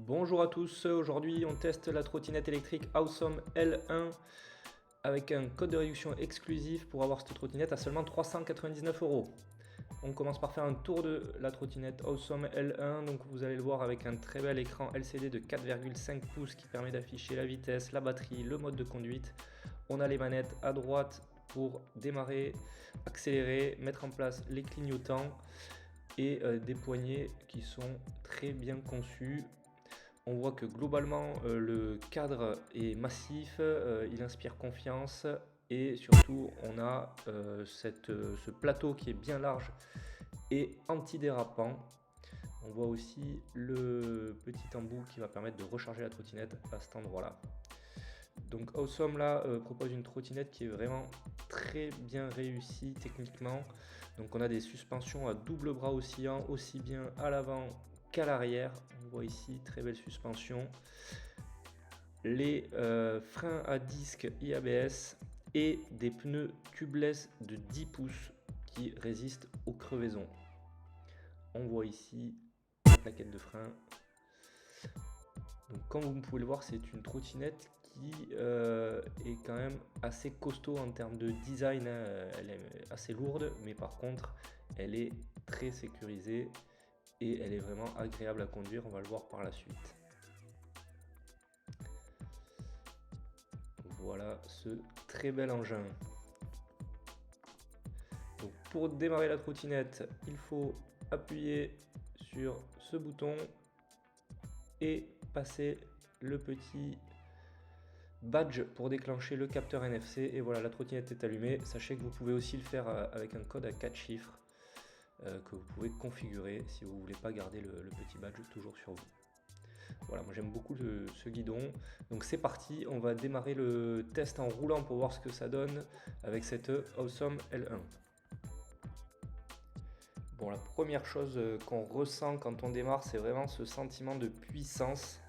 Bonjour à tous, aujourd'hui on teste la trottinette électrique Awesome L1 avec un code de réduction exclusif pour avoir cette trottinette à seulement 399 €. On commence par faire un tour de la trottinette Awesome L1, donc vous allez le voir avec un très bel écran LCD de 4,5 pouces qui permet d'afficher la vitesse, la batterie, le mode de conduite. On a les manettes à droite pour démarrer, accélérer, mettre en place les clignotants et des poignées qui sont très bien conçus. On voit que globalement le cadre est massif, il inspire confiance et surtout on a ce plateau qui est bien large et antidérapant. On voit aussi le petit embout qui va permettre de recharger la trottinette à cet endroit là. Donc Awesome là propose une trottinette qui est vraiment très bien réussie techniquement. Donc on a des suspensions à double bras oscillant aussi bien à l'avant qu'à l'arrière. On voit ici très belle suspension. Les freins à disque IABS et des pneus tubeless de 10 pouces qui résistent aux crevaisons. On voit ici la plaquette de frein. Donc comme vous pouvez le voir, c'est une trottinette qui est quand même assez costaud en termes de design. Elle est assez lourde, mais par contre elle est très sécurisée et elle est vraiment agréable à conduire, on va le voir par la suite. Voilà ce très bel engin. Donc pour démarrer la trottinette, il faut appuyer sur ce bouton et passer le petit badge pour déclencher le capteur NFC et voilà, la trottinette est allumée. Sachez que vous pouvez aussi le faire avec un code à 4 chiffres que vous pouvez configurer si vous ne voulez pas garder le petit badge toujours sur vous. Voilà, moi j'aime beaucoup ce guidon. Donc c'est parti, on va démarrer le test en roulant pour voir ce que ça donne avec cette Awesome L1. Bon, la première chose qu'on ressent quand on démarre, c'est vraiment ce sentiment de puissance.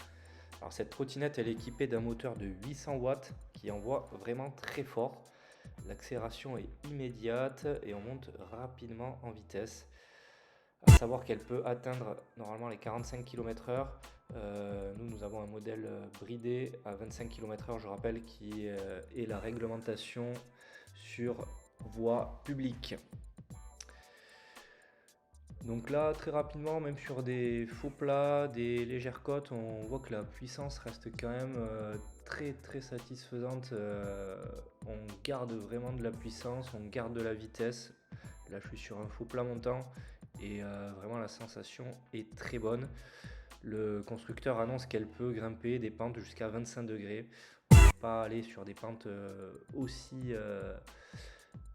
Alors cette trottinette, elle est équipée d'un moteur de 800 watts qui envoie vraiment très fort. L'accélération est immédiate et on monte rapidement en vitesse. À savoir qu'elle peut atteindre normalement les 45 km/h. Nous avons un modèle bridé à 25 km/h, je rappelle, qui est la réglementation sur voie publique. Donc là, très rapidement, même sur des faux plats, des légères côtes, on voit que la puissance reste quand même très satisfaisante. On garde vraiment de la puissance, on garde de la vitesse. Là, je suis sur un faux plat montant et vraiment la sensation est très bonne. Le constructeur annonce qu'elle peut grimper des pentes jusqu'à 25 degrés. On ne peut pas aller sur des pentes aussi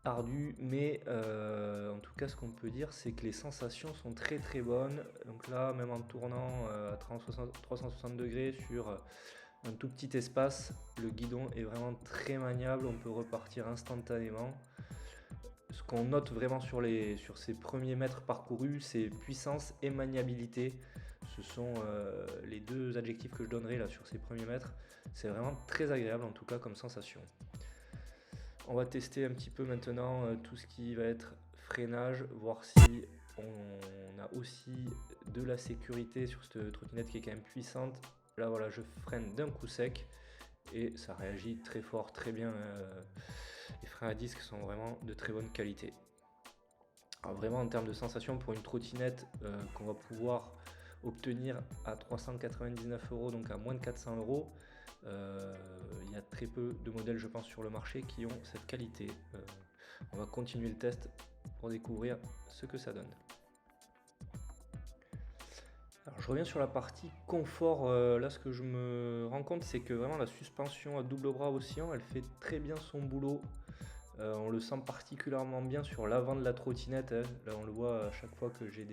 ardues, mais en tout cas ce qu'on peut dire c'est que les sensations sont très bonnes. Donc là, même en tournant à 360 degrés sur un tout petit espace, le guidon est vraiment très maniable, on peut repartir instantanément. Ce qu'on note vraiment sur ces premiers mètres parcourus, c'est puissance et maniabilité. Ce sont les deux adjectifs que je donnerai là sur ces premiers mètres. C'est vraiment très agréable en tout cas comme sensation. On va tester un petit peu maintenant tout ce qui va être freinage, voir si on a aussi de la sécurité sur cette trottinette qui est quand même puissante. Là voilà, je freine d'un coup sec et ça réagit très fort, très bien. Les freins à disque sont vraiment de très bonne qualité. Alors vraiment en termes de sensation pour une trottinette qu'on va pouvoir obtenir à 399 €, donc à moins de 400 €, il y a très peu de modèles je pense sur le marché qui ont cette qualité. On va continuer le test pour découvrir ce que ça donne. Alors je reviens sur la partie confort. Là ce que je me rends compte c'est que vraiment la suspension à double bras oscillant elle fait très bien son boulot. On le sent particulièrement bien sur l'avant de la trottinette, hein. Là on le voit à chaque fois que j'ai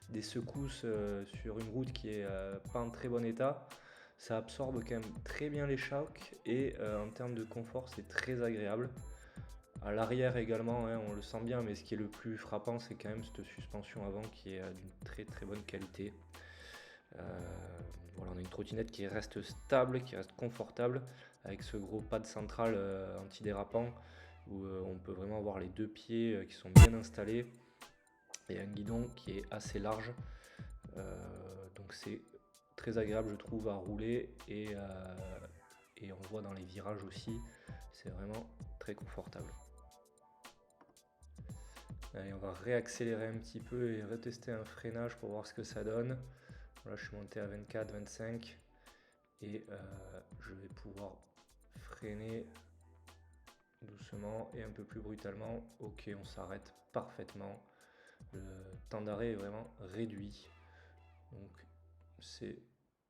des secousses sur une route qui est pas en très bon état. Ça absorbe quand même très bien les chocs et en termes de confort c'est très agréable. À l'arrière également, hein, on le sent bien, mais ce qui est le plus frappant c'est quand même cette suspension avant qui est d'une très bonne qualité. Voilà, on a une trottinette qui reste stable, qui reste confortable avec ce gros pad central antidérapant où on peut vraiment avoir les deux pieds qui sont bien installés et un guidon qui est assez large, donc c'est très agréable je trouve à rouler et on voit dans les virages aussi, c'est vraiment très confortable. Allez, on va réaccélérer un petit peu et retester un freinage pour voir ce que ça donne. Voilà, je suis monté à 24, 25 et je vais pouvoir freiner doucement et un peu plus brutalement. Ok, on s'arrête parfaitement. Le temps d'arrêt est vraiment réduit. Donc c'est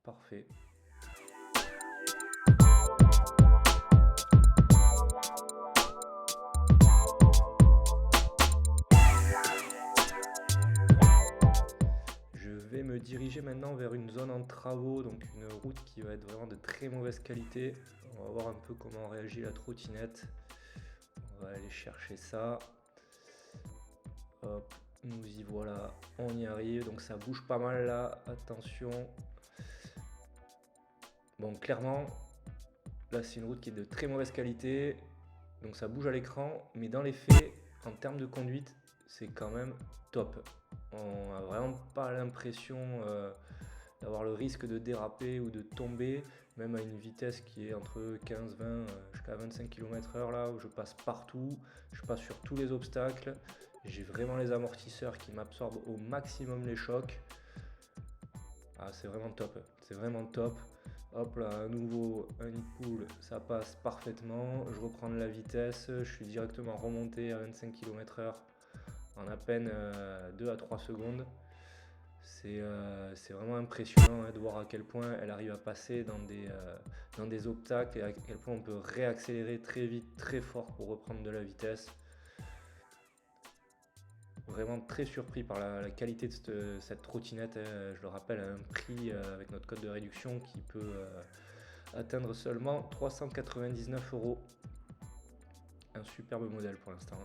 parfait. Je vais me diriger maintenant vers une zone en travaux, donc une route qui va être vraiment de très mauvaise qualité. On va voir un peu comment réagit la trottinette. On va aller chercher ça. Hop, nous y voilà, on y arrive. Donc ça bouge pas mal là, attention. Bon, clairement, là c'est une route qui est de très mauvaise qualité. Donc ça bouge à l'écran, mais dans les faits, en termes de conduite, c'est quand même top. On n'a vraiment pas l'impression d'avoir le risque de déraper ou de tomber, même à une vitesse qui est entre 15-20 jusqu'à 25 km/h là, où je passe partout, je passe sur tous les obstacles, j'ai vraiment les amortisseurs qui m'absorbent au maximum les chocs. Ah, c'est vraiment top, c'est vraiment top. Hop là, à nouveau un nid de poule, ça passe parfaitement, je reprends de la vitesse, je suis directement remonté à 25 km/h en à peine 2 à 3 secondes. C'est vraiment impressionnant de voir à quel point elle arrive à passer dans des obstacles et à quel point on peut réaccélérer très vite, très fort pour reprendre de la vitesse. Vraiment très surpris par la qualité de cette trottinette, je le rappelle, à un prix avec notre code de réduction qui peut atteindre seulement 399 €. Un superbe modèle pour l'instant.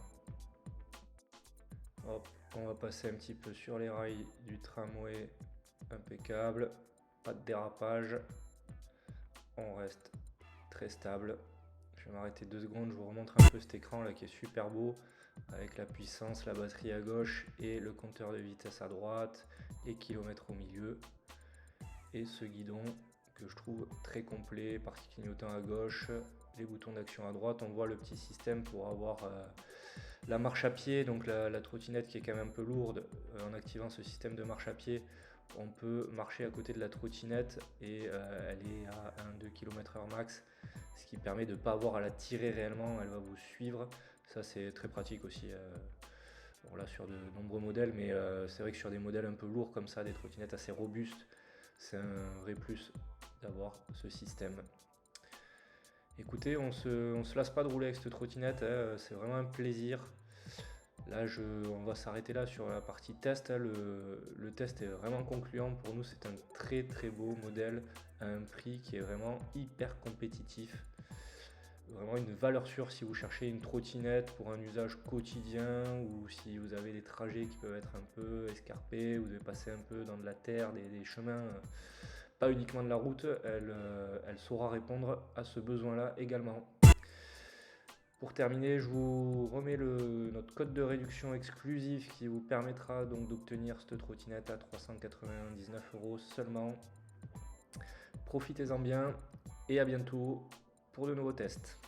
Hop, on va passer un petit peu sur les rails du tramway, impeccable, pas de dérapage, on reste très stable. Je vais m'arrêter 2 secondes, je vous remontre un peu cet écran là qui est super beau, avec la puissance, la batterie à gauche et le compteur de vitesse à droite, les kilomètres au milieu, et ce guidon que je trouve très complet, partie clignotant à gauche, les boutons d'action à droite. On voit le petit système pour avoir la marche à pied, donc la trottinette qui est quand même un peu lourde. En activant ce système de marche à pied, on peut marcher à côté de la trottinette et elle est à 1-2 km/h max, ce qui permet de ne pas avoir à la tirer réellement, elle va vous suivre. Ça c'est très pratique aussi, bon, là sur de nombreux modèles, mais c'est vrai que sur des modèles un peu lourds comme ça, des trottinettes assez robustes, c'est un vrai plus d'avoir ce système. Écoutez, on se lasse pas de rouler avec cette trottinette, c'est vraiment un plaisir. Là, on va s'arrêter là sur la partie test. Le test est vraiment concluant. Pour nous, c'est un très très beau modèle à un prix qui est vraiment hyper compétitif. Vraiment une valeur sûre si vous cherchez une trottinette pour un usage quotidien ou si vous avez des trajets qui peuvent être un peu escarpés, vous devez passer un peu dans de la terre, des chemins, pas uniquement de la route, elle saura répondre à ce besoin-là également. Pour terminer, je vous remets notre code de réduction exclusif qui vous permettra donc d'obtenir cette trottinette à 399 € seulement. Profitez-en bien et à bientôt pour de nouveaux tests.